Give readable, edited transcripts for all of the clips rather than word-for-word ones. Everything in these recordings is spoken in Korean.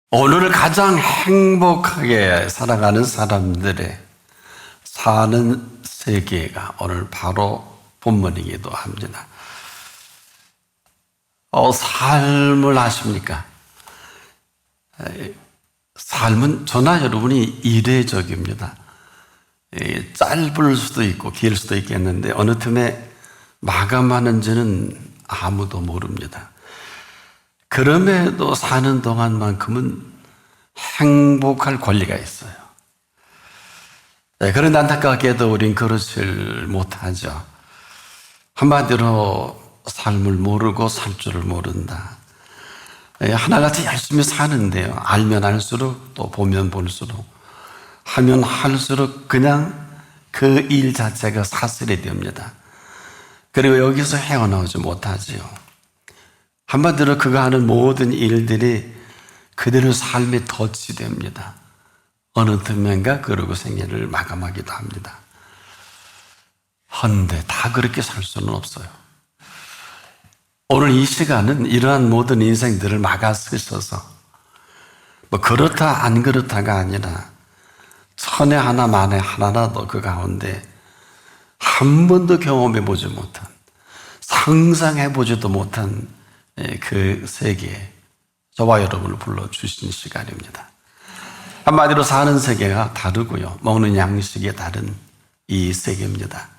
오늘을 가장 행복하게 살아가는 사람들의 사는 세계가 오늘 바로 본문이기도 합니다. 삶을 아십니까? 삶은 저나 여러분이 이례적입니다. 짧을 수도 있고 길 수도 있겠는데 어느 틈에 마감하는지는 아무도 모릅니다. 그럼에도 사는 동안만큼은 행복할 권리가 있어요. 그런데 안타깝게도 우린 그러질 못하죠. 한마디로 삶을 모르고 살 줄을 모른다. 하나같이 열심히 사는데요. 알면 알수록 또 보면 볼수록 하면 할수록 그냥 그 일 자체가 사슬이 됩니다. 그리고 여기서 헤어나오지 못하지요. 한마디로 그가 하는 모든 일들이 그대로 삶의 덫이 됩니다. 어느 틈엔가 그러고 생애를 마감하기도 합니다. 헌데 다 그렇게 살 수는 없어요. 오늘 이 시간은 이러한 모든 인생들을 막아 쓰셔서 그렇다 안 그렇다가 아니라 천에 하나 만에 하나라도 그 가운데 한 번도 경험해 보지 못한, 상상해 보지도 못한 그 세계에 저와 여러분을 불러주신 시간입니다. 한마디로 사는 세계가 다르고요. 먹는 양식이 다른 이 세계입니다.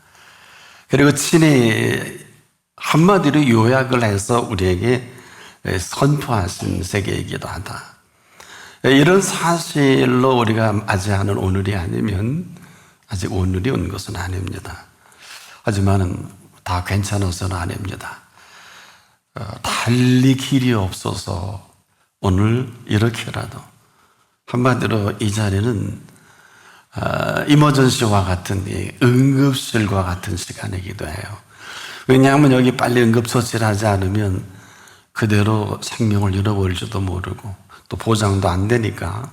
그리고 친히 한마디로 요약을 해서 우리에게 선포하신 세계이기도 하다. 이런 사실로 우리가 맞이하는 오늘이 아니면 아직 오늘이 온 것은 아닙니다. 하지만 다 괜찮아서는 아닙니다. 달리 길이 없어서 오늘 이렇게라도 한마디로 이 자리는 이머전시와 같은 응급실과 같은 시간이기도 해요. 왜냐하면 여기 빨리 응급처치를 하지 않으면 그대로 생명을 잃어버릴지도 모르고 또 보장도 안 되니까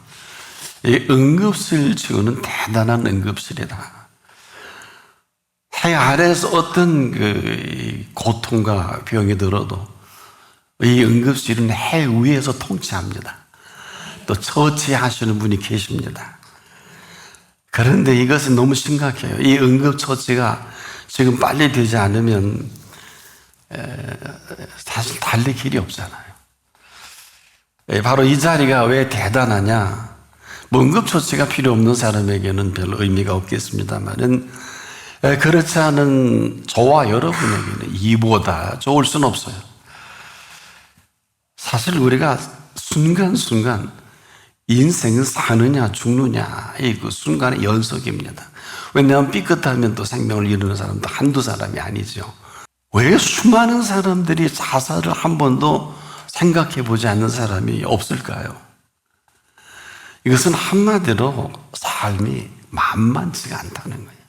이 응급실 치고는 대단한 응급실이다. 해 아래에서 어떤 그 고통과 병이 들어도 이 응급실은 해 위에서 통치합니다. 또 처치하시는 분이 계십니다. 그런데 이것은 너무 심각해요. 이 응급처치가 지금 빨리 되지 않으면 사실 달릴 길이 없잖아요. 바로 이 자리가 왜 대단하냐? 응급처치가 필요 없는 사람에게는 별로 의미가 없겠습니다만은 그렇지 않은 저와 여러분에게는 이보다 좋을 수는 없어요. 사실 우리가 순간순간 인생은 사느냐 죽느냐의 그 순간의 연속입니다. 왜냐하면 삐끗하면 또 생명을 잃는 사람도 한두 사람이 아니죠. 왜 수많은 사람들이 자살을 한 번도 생각해 보지 않는 사람이 없을까요? 이것은 한마디로 삶이 만만치가 않다는 거예요.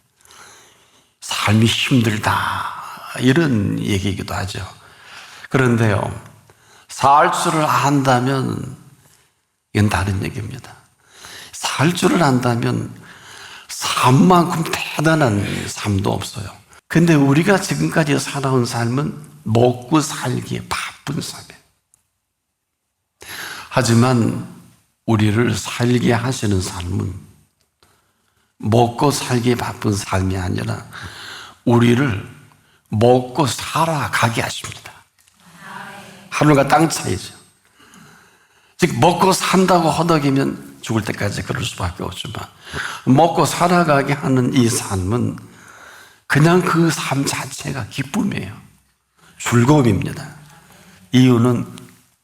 삶이 힘들다 이런 얘기이기도 하죠. 그런데요, 살 줄을 안다면 이건 다른 얘기입니다. 살 줄을 안다면 삶만큼 대단한 삶도 없어요. 근데 우리가 지금까지 살아온 삶은 먹고 살기에 바쁜 삶이에요. 하지만 우리를 살게 하시는 삶은 먹고 살기에 바쁜 삶이 아니라 우리를 먹고 살아가게 하십니다. 하늘과 땅 차이죠. 즉 먹고 산다고 허덕이면 죽을 때까지 그럴 수밖에 없지만 먹고 살아가게 하는 이 삶은 그냥 그 삶 자체가 기쁨이에요. 즐거움입니다. 이유는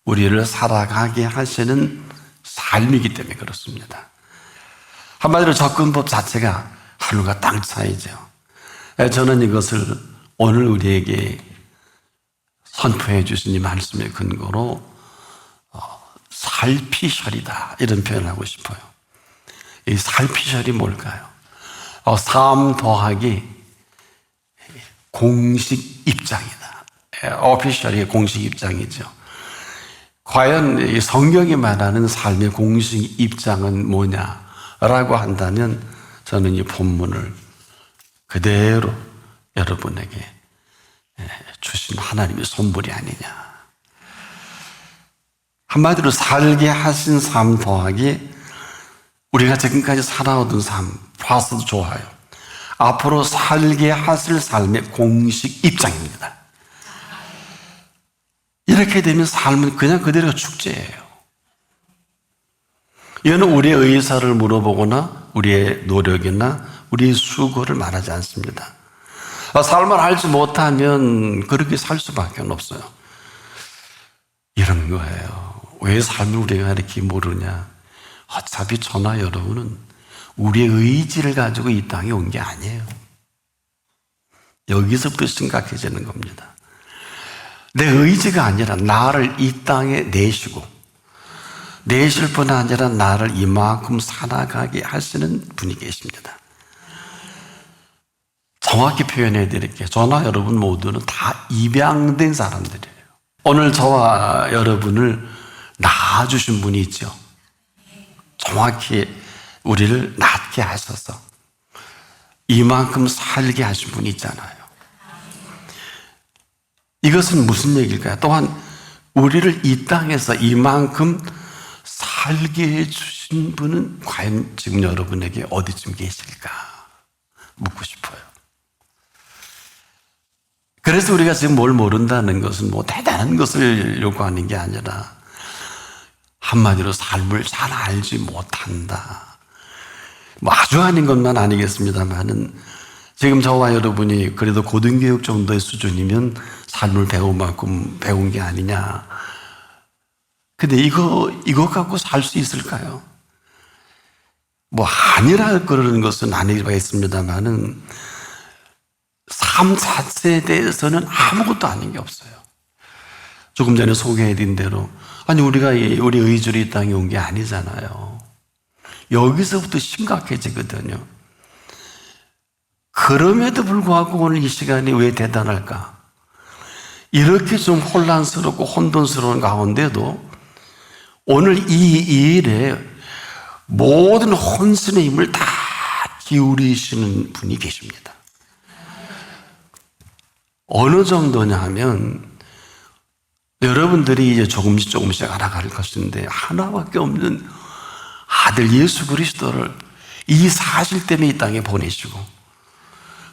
우리를 살아가게 하시는 삶이기 때문에 그렇습니다. 한마디로 접근법 자체가 하늘과 땅 차이죠. 저는 이것을 오늘 우리에게 선포해 주신 이 말씀의 근거로 살피셜이다 이런 표현을 하고 싶어요. 이 살피셜이 뭘까요? 삶 더하기 공식 입장이다. 오피셜이 공식 입장이죠. 과연 이 성경이 말하는 삶의 공식 입장은 뭐냐라고 한다면 저는 이 본문을 그대로 여러분에게 주신 하나님의 선물이 아니냐. 한마디로 살게 하신 삶 더하기 우리가 지금까지 살아오던 삶 봐서도 좋아요. 앞으로 살게 하실 삶의 공식 입장입니다. 이렇게 되면 삶은 그냥 그대로 축제예요. 이거는 우리의 의사를 물어보거나 우리의 노력이나 우리의 수고를 말하지 않습니다. 삶을 알지 못하면 그렇게 살 수밖에 없어요. 이런 거예요. 왜 삶을 우리가 이렇게 모르냐? 어차피 저나 여러분은 우리의 의지를 가지고 이 땅에 온 게 아니에요. 여기서부터 심각해지는 겁니다. 내 의지가 아니라 나를 이 땅에 내실 뿐 아니라 나를 이만큼 살아가게 하시는 분이 계십니다. 정확히 표현해 드릴게요. 저나 여러분 모두는 다 입양된 사람들이에요. 오늘 저와 여러분을 낳아주신 분이 있죠. 정확히 우리를 낳게 하셔서 이만큼 살게 하신 분이 있잖아요. 이것은 무슨 얘기일까요? 또한 우리를 이 땅에서 이만큼 살게 해주신 분은 과연 지금 여러분에게 어디쯤 계실까 묻고 싶어요. 그래서 우리가 지금 뭘 모른다는 것은 뭐 대단한 것을 요구하는 게 아니라 한마디로 삶을 잘 알지 못한다. 뭐 아주 아닌 것만 아니겠습니다만은 지금 저와 여러분이 그래도 고등교육 정도의 수준이면 삶을 배운 만큼 배운 게 아니냐. 근데 이거 갖고 살 수 있을까요? 뭐 아니라 그러는 것은 아니겠습니다만은 삶 자체에 대해서는 아무것도 아닌 게 없어요. 조금 전에 소개해드린 대로 우리가 우리 의지로 이 땅에 온 게 아니잖아요. 여기서부터 심각해지거든요. 그럼에도 불구하고 오늘 이 시간이 왜 대단할까? 이렇게 좀 혼란스럽고 혼돈스러운 가운데도 오늘 이 일에 모든 혼신의 힘을 다 기울이시는 분이 계십니다. 어느 정도냐 하면 여러분들이 이제 조금씩 알아갈 것인데 하나밖에 없는 아들 예수 그리스도를 이 사실 때문에 이 땅에 보내시고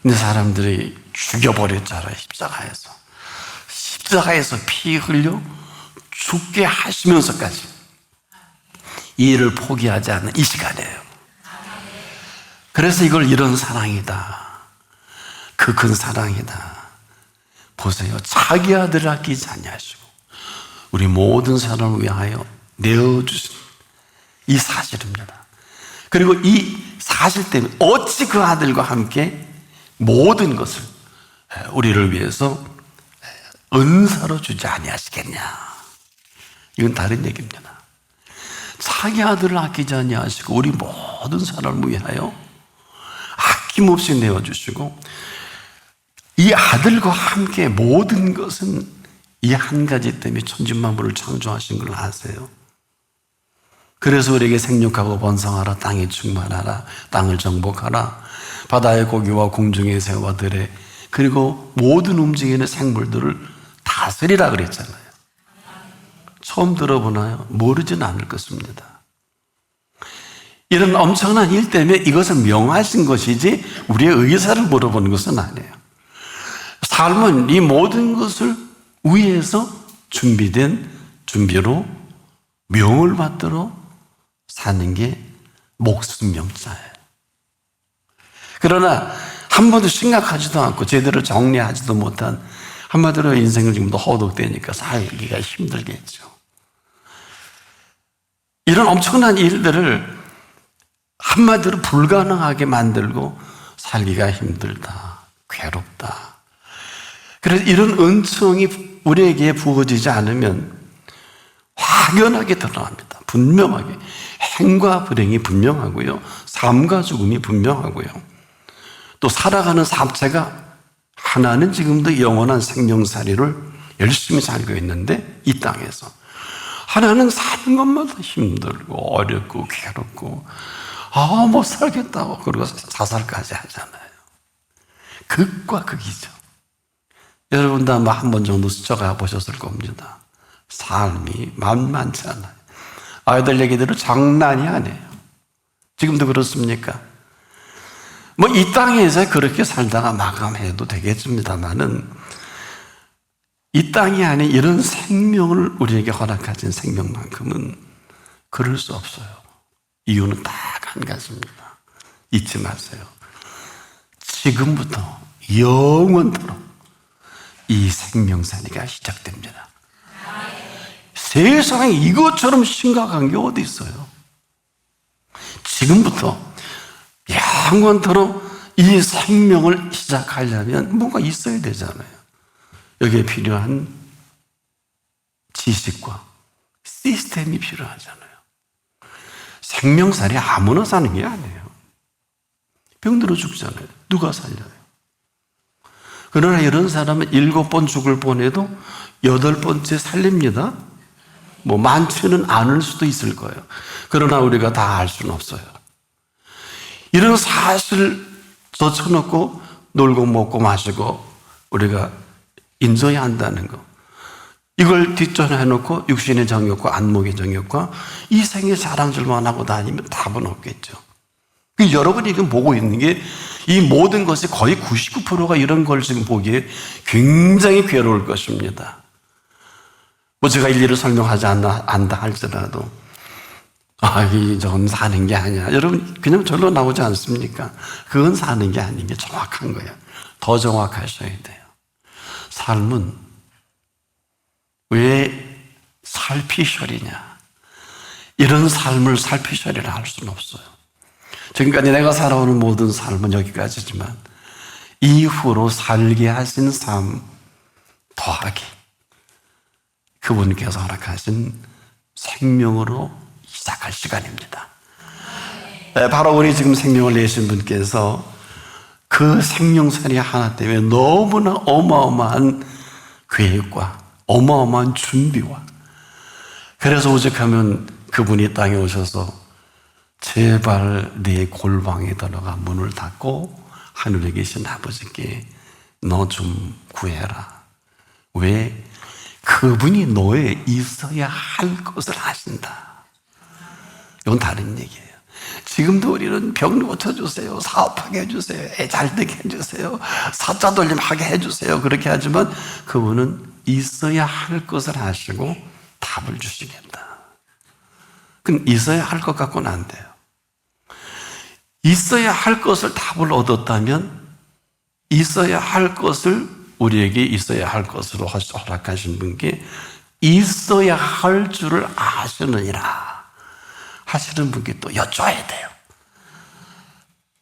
근데 사람들이 죽여버렸잖아요. 십자가에서 피 흘려 죽게 하시면서까지 이 일을 포기하지 않는 이 시간이에요. 그래서 이걸 이런 사랑이다. 그 큰 사랑이다. 보세요. 자기 아들을 아끼지 아니하시고 우리 모든 사람을 위하여 내어주신 이 사실입니다. 그리고 이 사실 때문에 어찌 그 아들과 함께 모든 것을 우리를 위해서 은사로 주지 아니하시겠냐. 이건 다른 얘기입니다. 자기 아들을 아끼지 아니하시고 우리 모든 사람을 위하여 아낌없이 내어주시고 이 아들과 함께 모든 것은 이 한 가지 때문에 천지만물을 창조하신 걸 아세요? 그래서 우리에게 생육하고 번성하라, 땅에 충만하라, 땅을 정복하라, 바다의 고기와 공중의 새와 들에 그리고 모든 움직이는 생물들을 다스리라 그랬잖아요. 처음 들어보나요? 모르진 않을 것입니다. 이런 엄청난 일 때문에 이것을 명하신 것이지 우리의 의사를 물어보는 것은 아니에요. 삶은 이 모든 것을 위에서 준비된 준비로 명을 받들어 사는 게 목숨 명자예요. 그러나 한 번도 생각하지도 않고 제대로 정리하지도 못한 한마디로 인생을 지금도 허덕대니까 살기가 힘들겠죠. 이런 엄청난 일들을 한마디로 불가능하게 만들고 살기가 힘들다, 괴롭다. 그래서 이런 은총이 우리에게 부어지지 않으면 확연하게 드러납니다. 분명하게. 행과 불행이 분명하고요. 삶과 죽음이 분명하고요. 또 살아가는 삶체가 하나는 지금도 영원한 생명살이를 열심히 살고 있는데 이 땅에서 하나는 사는 것마다 힘들고 어렵고 괴롭고 못 살겠다고 그러고 자살까지 하잖아요. 극과 극이죠. 여러분도 아마 한 번 정도 스쳐가 보셨을 겁니다. 삶이 만만치 않아요. 아이들 얘기대로 장난이 아니에요. 지금도 그렇습니까? 뭐 이 땅에서 그렇게 살다가 마감해도 되겠습니다만은 이 땅이 아닌 이런 생명을 우리에게 허락하신 생명만큼은 그럴 수 없어요. 이유는 딱 한 가지입니다. 잊지 마세요. 지금부터 영원토록 이 생명살이가 시작됩니다. 세상에 이것처럼 심각한 게 어디 있어요? 지금부터 영원토록 이 생명을 시작하려면 뭔가 있어야 되잖아요. 여기에 필요한 지식과 시스템이 필요하잖아요. 생명살이 아무나 사는 게 아니에요. 병들어 죽잖아요. 누가 살려요? 그러나 이런 사람은 7번 죽을 뻔해도 8번째 살립니다. 뭐 많지는 않을 수도 있을 거예요. 그러나 우리가 다 알 수는 없어요. 이런 사실을 젖혀놓고 놀고 먹고 마시고 우리가 인정해야 한다는 거. 이걸 뒷전해놓고 육신의 정욕과 안목의 정욕과 이 생의 자랑질만 하고 다니면 답은 없겠죠. 여러분이 지금 보고 있는 게 이 모든 것이 거의 99%가 이런 걸 지금 보기에 굉장히 괴로울 것입니다. 뭐 제가 일일이 설명하지 않다 할지라도 저건 사는 게 아니야. 여러분 그냥 절로 나오지 않습니까? 그건 사는 게 아닌 게 정확한 거예요. 더 정확하셔야 돼요. 삶은 왜 살피셔리냐? 이런 삶을 살피셔리라 할 수는 없어요. 지금까지 내가 살아오는 모든 삶은 여기까지지만 이후로 살게 하신 삶 더하기 그분께서 허락하신 생명으로 시작할 시간입니다. 바로 우리 지금 생명을 내신 분께서 그 생명살이 하나 때문에 너무나 어마어마한 계획과 어마어마한 준비와 그래서 오직하면 그분이 땅에 오셔서 제발 내 골방에 들어가 문을 닫고 하늘에 계신 아버지께 너 좀 구해라. 왜? 그분이 너에 있어야 할 것을 하신다. 이건 다른 얘기예요. 지금도 우리는 병 고쳐주세요. 사업하게 해주세요. 애 잘되게 해주세요. 사자 돌림하게 해주세요. 그렇게 하지만 그분은 있어야 할 것을 하시고 답을 주시겠다. 그럼 있어야 할 것 같고는 안 돼요. 있어야 할 것을 답을 얻었다면 있어야 할 것을 우리에게 있어야 할 것으로 허락하신 분께 있어야 할 줄을 아시느니라 하시는 분께 또 여쭤야 돼요.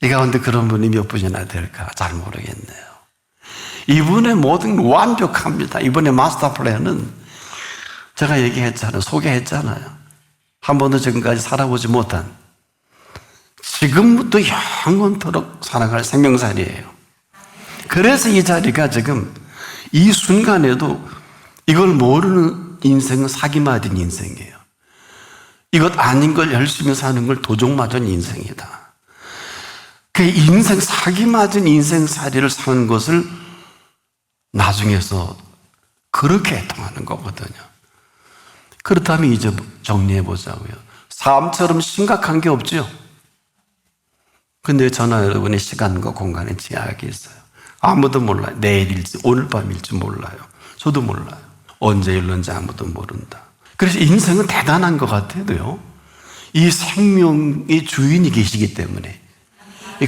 이 가운데 그런 분이 몇 분이나 될까 잘 모르겠네요. 이분의 모든 완벽합니다. 이번에 마스터 플랜은 제가 얘기했잖아요. 소개했잖아요. 한 번도 지금까지 살아보지 못한 지금부터 영원토록 살아갈 생명살이에요. 그래서 이 자리가 지금 이 순간에도 이걸 모르는 인생은 사기 맞은 인생이에요. 이것 아닌 걸 열심히 사는 걸 도둑 맞은 인생이다. 그 인생 사기 맞은 인생살이를 사는 것을 나중에서 그렇게 해통하는 거거든요. 그렇다면 이제 정리해 보자고요. 삶처럼 심각한 게 없죠. 근데 저나 여러분의 시간과 공간에 제약이 있어요. 아무도 몰라요. 내일일지 오늘 밤일지 몰라요. 저도 몰라요. 언제 일는지 아무도 모른다. 그래서 인생은 대단한 것 같아도요. 이 생명의 주인이 계시기 때문에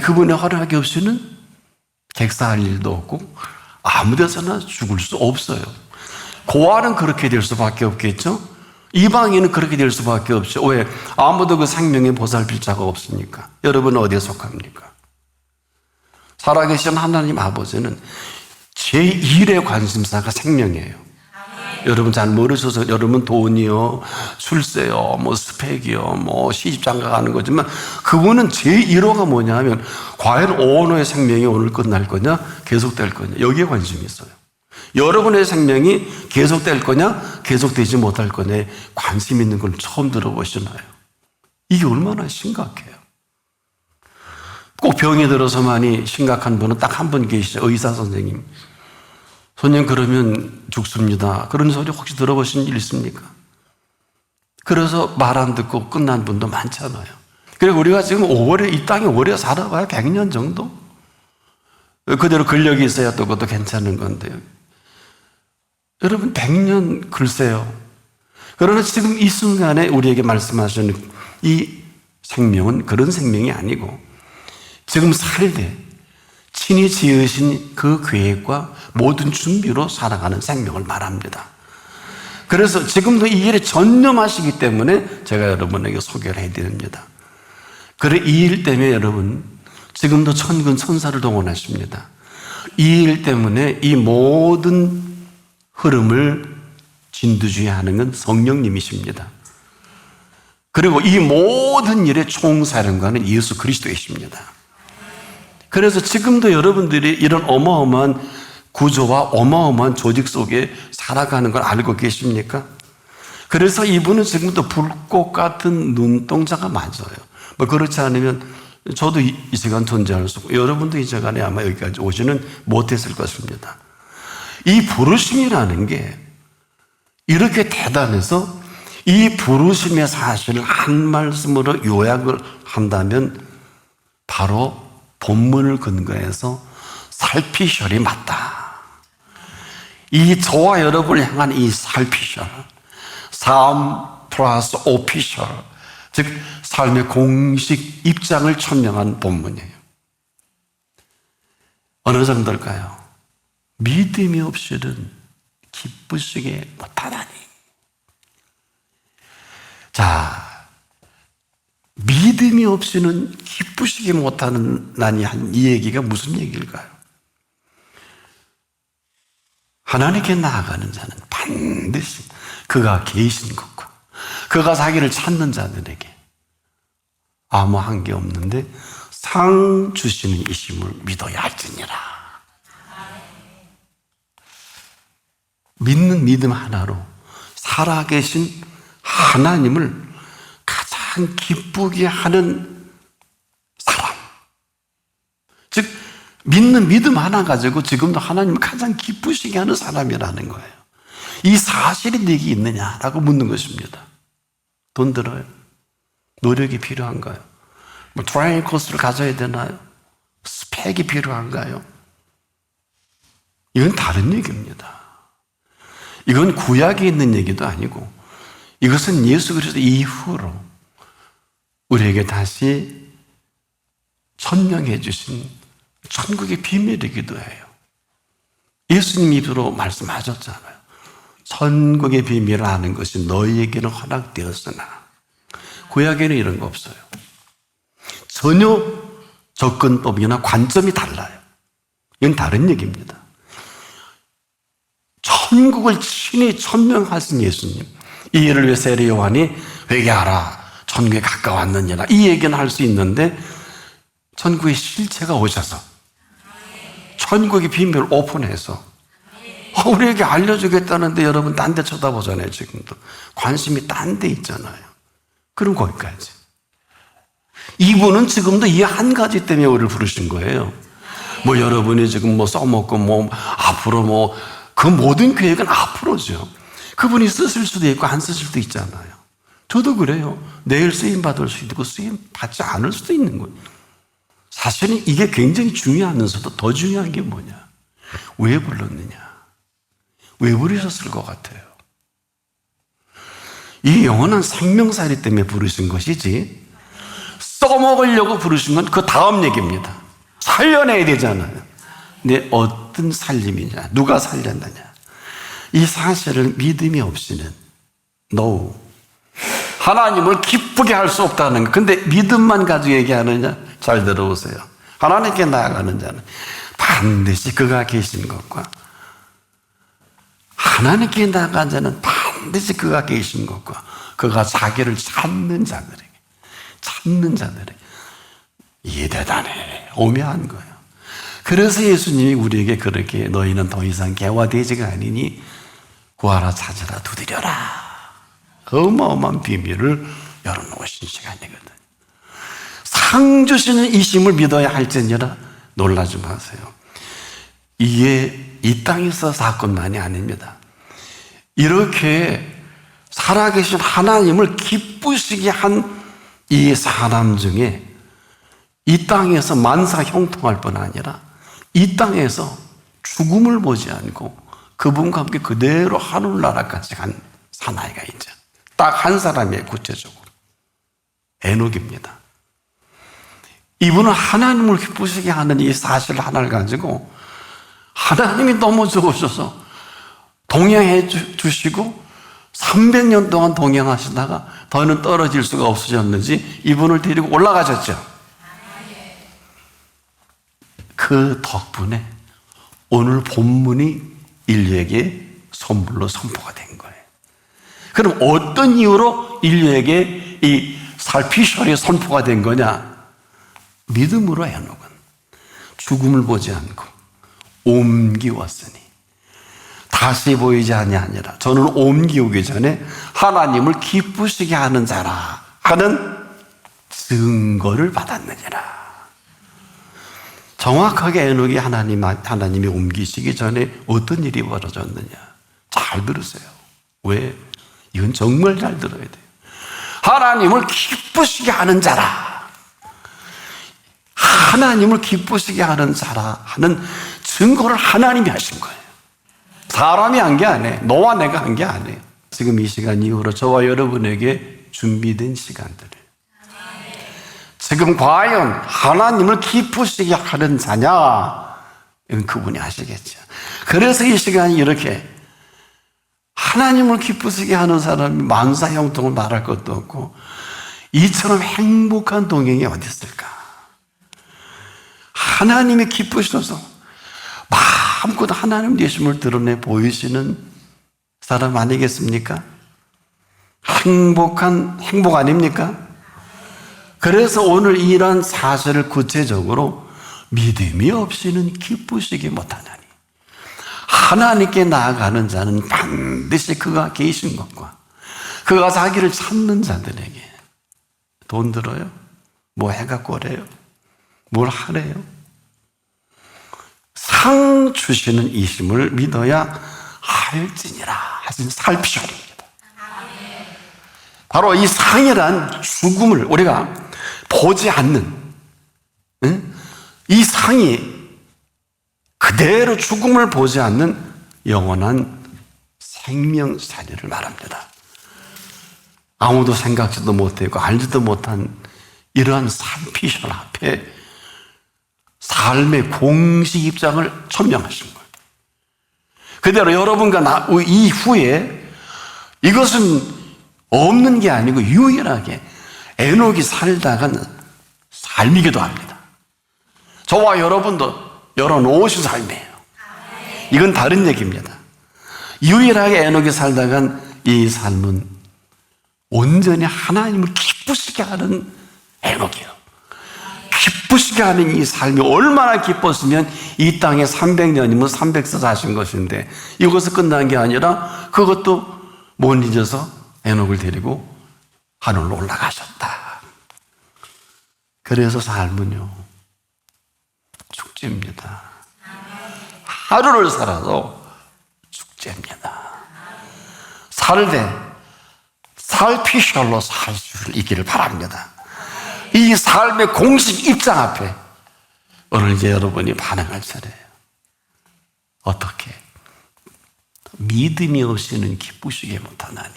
그분의 허락이 없이는 객사할 일도 없고 아무 데서나 죽을 수 없어요. 고아는 그렇게 될 수밖에 없겠죠. 이방인은 그렇게 될 수밖에 없죠. 왜? 아무도 그 생명에 보살필 자가 없으니까. 여러분은 어디에 속합니까? 살아계신 하나님 아버지는 제1의 관심사가 생명이에요. 여러분 잘 모르셔서 여러분 돈이요, 출세요, 뭐 스펙이요, 뭐 시집장가 가는 거지만 그분은 제1호가 뭐냐면 과연 오너의 생명이 오늘 끝날 거냐, 계속될 거냐 여기에 관심이 있어요. 여러분의 생명이 계속될 거냐, 계속되지 못할 거냐에 관심 있는 걸 처음 들어보시나요? 이게 얼마나 심각해요. 꼭 병이 들어서만이 심각한 분은 딱 한 분 계시죠. 의사 선생님. 소년 그러면 죽습니다. 그런 소리 혹시 들어보신 일 있습니까? 그래서 말 안 듣고 끝난 분도 많잖아요. 그리고 우리가 지금 이 땅에 오래 살아봐야 100년 정도? 그대로 근력이 있어야 또 그것도 괜찮은 건데요. 여러분 100년 글쎄요. 그러나 지금 이 순간에 우리에게 말씀하시는 이 생명은 그런 생명이 아니고 지금 살 때 친히 지으신 그 계획과 모든 준비로 살아가는 생명을 말합니다. 그래서 지금도 이 일에 전념하시기 때문에 제가 여러분에게 소개를 해드립니다. 그래 이 일 때문에 여러분 지금도 천군 천사를 동원하십니다. 이 일 때문에 이 모든 흐름을 진두지휘하는 건 성령님이십니다. 그리고 이 모든 일의 총사령관은 예수 그리스도이십니다. 그래서 지금도 여러분들이 이런 어마어마한 구조와 어마어마한 조직 속에 살아가는 걸 알고 계십니까? 그래서 이분은 지금도 불꽃 같은 눈동자가 맞아요. 뭐 그렇지 않으면 저도 이 시간 존재할 수 없고 여러분도 이 시간에 아마 여기까지 오지는 못했을 것입니다. 이 부르심이라는 게 이렇게 대단해서 이 부르심의 사실을 한 말씀으로 요약을 한다면 바로 본문을 근거해서 살피셜이 맞다. 이 저와 여러분을 향한 이 살피셜, 삶 플러스 오피셜, 즉 삶의 공식 입장을 천명한 본문이에요. 어느 정도일까요? 믿음이 없이는 기쁘시게 못하다니. 자, 믿음이 없이는 기쁘시게 못하는 한 이 얘기가 무슨 얘기일까요? 하나님께 나아가는 자는 반드시 그가 계신 것과 그가 자기를 찾는 자들에게 아무 한계 없는데 상 주시는 이심을 믿어야 할지니라. 믿는 믿음 하나로 살아계신 하나님을 가장 기쁘게 하는 사람, 즉 믿는 믿음 하나 가지고 지금도 하나님을 가장 기쁘시게 하는 사람이라는 거예요. 이 사실이 내게 있느냐라고 묻는 것입니다. 돈 들어요? 노력이 필요한가요? 뭐 트레이닝 코스를 가져야 되나요? 스펙이 필요한가요? 이건 다른 얘기입니다. 이건 구약에 있는 얘기도 아니고 이것은 예수 그리스도 이후로 우리에게 다시 천명해 주신 천국의 비밀이기도 해요. 예수님 입으로 말씀하셨잖아요. 천국의 비밀을 아는 것이 너희에게는 허락되었으나 구약에는 이런 거 없어요. 전혀 접근법이나 관점이 달라요. 이건 다른 얘기입니다. 천국을 친히 천명하신 예수님, 이 일을 위해 세례 요한이 회개하라 천국에 가까웠느니라 이 얘기는 할 수 있는데 천국의 실체가 오셔서 천국의 비밀을 오픈해서 우리에게 알려주겠다는데 여러분 딴 데 쳐다보잖아요. 지금도 관심이 딴 데 있잖아요. 그럼 거기까지. 이분은 지금도 이 한 가지 때문에 우리를 부르신 거예요. 뭐 여러분이 지금 뭐 써먹고 뭐 앞으로 그 모든 계획은 앞으로죠. 그분이 쓰실 수도 있고 안 쓰실 수도 있잖아요. 저도 그래요. 내일 쓰임 받을 수도 있고 쓰임 받지 않을 수도 있는 거예요. 사실은 이게 굉장히 중요하면서도 더 중요한 게 뭐냐? 왜 불렀느냐? 왜 부르셨을 것 같아요? 이 영원한 생명살이 때문에 부르신 것이지 써먹으려고 부르신 건 그 다음 얘기입니다. 살려내야 되잖아요. 근데 어떤 살림이냐? 누가 살렸느냐? 이 사실을 믿음이 없이는 no. 하나님을 기쁘게 할 수 없다는 거. 근데 믿음만 가지고 얘기하느냐? 잘 들어보세요. 하나님께 나아가는 자는 반드시 그가 계신 것과 하나님께 나아간 자는 반드시 그가 계신 것과 그가 자기를 찾는 자들에게 이게 대단해. 오묘한 거예요. 그래서 예수님이 우리에게 그렇게 너희는 더 이상 개화되지가 아니니 구하라 찾으라 두드려라. 어마어마한 비밀을 열어놓으신 시간이거든. 상 주시는 이심을 믿어야 할지니라 놀라지 마세요. 이게 이 땅에서 사건만이 아닙니다. 이렇게 살아계신 하나님을 기쁘시게 한 이 사람 중에 이 땅에서 만사 형통할 뿐 아니라 이 땅에서 죽음을 보지 않고 그분과 함께 그대로 하늘나라까지 간 사나이가 있죠. 딱 한 사람이에요, 구체적으로. 에녹입니다. 이분은 하나님을 기쁘시게 하는 이 사실 하나를 가지고 하나님이 너무 좋으셔서 동행해 주시고 300년 동안 동행하시다가 더는 떨어질 수가 없으셨는지 이분을 데리고 올라가셨죠. 그 덕분에 오늘 본문이 인류에게 선물로 선포가 된 거예요. 그럼 어떤 이유로 인류에게 이 살피셜이 선포가 된 거냐? 믿음으로 에녹은 죽음을 보지 않고 옮기웠으니 다시 보이지 아니하니라. 저는 옮기오기 전에 하나님을 기쁘시게 하는 자라 하는 증거를 받았느니라. 정확하게 에녹이 하나님이 옮기시기 전에 어떤 일이 벌어졌느냐? 잘 들으세요. 왜? 이건 정말 잘 들어야 돼요. 하나님을 기쁘시게 하는 자라. 하나님을 기쁘시게 하는 자라 하는 증거를 하나님이 하신 거예요. 사람이 한 게 아니에요. 너와 내가 한 게 아니에요. 지금 이 시간 이후로 저와 여러분에게 준비된 시간들. 지금 과연 하나님을 기쁘시게 하는 자냐? 이건 그분이 하시겠죠. 그래서 이 시간이 이렇게 하나님을 기쁘시게 하는 사람이 만사 형통을 말할 것도 없고 이처럼 행복한 동행이 어디 있을까? 하나님이 기쁘셔서 마음껏 하나님 되심을 드러내 보이시는 사람 아니겠습니까? 행복 아닙니까? 그래서 오늘 이러한 사실을 구체적으로 믿음이 없이는 기쁘시게 못하나니 하나님께 나아가는 자는 반드시 그가 계신 것과 그가 자기를 찾는 자들에게 돈 들어요? 뭐 해갖고 오래요? 뭘 하래요? 상 주시는 이심을 믿어야 할지니라 하신 살피셔입니다. 바로 이 상이란 죽음을 우리가 보지 않는 이 상이 그대로 죽음을 보지 않는 영원한 생명살이를 말합니다. 아무도 생각지도 못하고 알지도 못한 이러한 살피셔 앞에 삶의 공식 입장을 천명하신 거예요. 그대로 여러분과 나 이후에 이것은 없는 게 아니고 유일하게 에녹이 살다간 삶이기도 합니다. 저와 여러분도 열어놓으신 삶이에요. 이건 다른 얘기입니다. 유일하게 에녹이 살다간 이 삶은 온전히 하나님을 기쁘시게 하는 에녹이에요. 기쁘시게 하는 이 삶이 얼마나 기뻤으면 이 땅에 300년이면 300세 사신 것인데 이것은 끝난 게 아니라 그것도 못 잊어서 에녹을 데리고 하늘로 올라가셨다. 그래서 삶은요 축제입니다. 하루를 살아도 축제입니다. 살되 살피셜로 살 수 있기를 바랍니다. 이 삶의 공식 입장 앞에 오늘 이제 여러분이 반응할 차례예요. 어떻게? 믿음이 없이는 기쁘시게 못하나니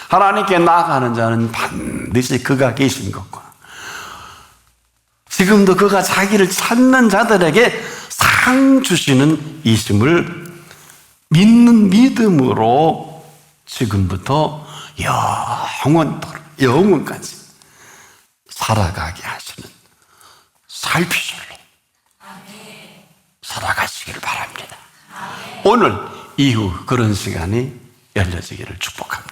하나님께 나아가는 자는 반드시 그가 계신 것과 지금도 그가 자기를 찾는 자들에게 상 주시는 이심을 믿는 믿음으로 지금부터 영원까지 살아가게 하시는 살피절로 살아가시기를 바랍니다. 오늘 이후 그런 시간이 열려지기를 축복합니다.